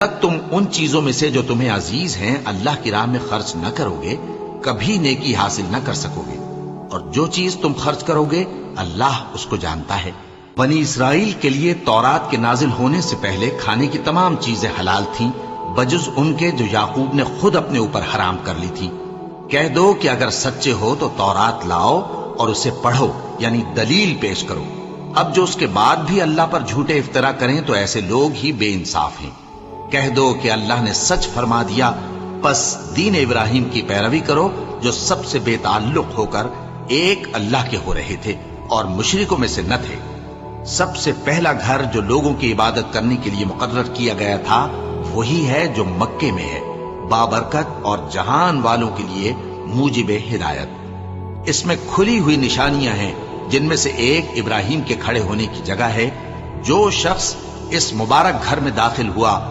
तक तुम उन चीजों में से जो तुम्हें अजीज हैं अल्लाह की राह में खर्च न करोगे, कभी नेकी हासिल न कर सकोगे। और जो चीज तुम खर्च करोगे अल्लाह उसको जानता है। बनी इसराइल के लिए तौरात के नाजिल होने से पहले खाने की तमाम चीजें हलाल थीं, बजुज उनके जो याकूब ने खुद अपने ऊपर हराम कर ली थी। कह दो कि अगर सच्चे हो तो तौरात लाओ और उसे पढ़ो, यानी दलील पेश करो। अब जो उसके बाद भी अल्लाह पर झूठे इफ्तरा करें तो ऐसे लोग ही बेइंसाफ हैं। कह दो कि अल्लाह ने सच फरमा दिया, बस दीन इब्राहिम की पैरवी करो जो सबसे बेताल्लुक होकर एक अल्लाह के हो रहे थे और मुशरिकों में से न थे। सबसे पहला घर जो लोगों की इबादत करने के लिए मुकर्रर किया गया था वही है जो मक्के में है, बाबरकत और जहान वालों के लिए मूजिबे हिदायत। इसमें खुली हुई निशानियां हैं, जिनमें से एक इब्राहिम के खड़े होने की जगह है। जो शख्स इस मुबारक घर में दाखिल हुआ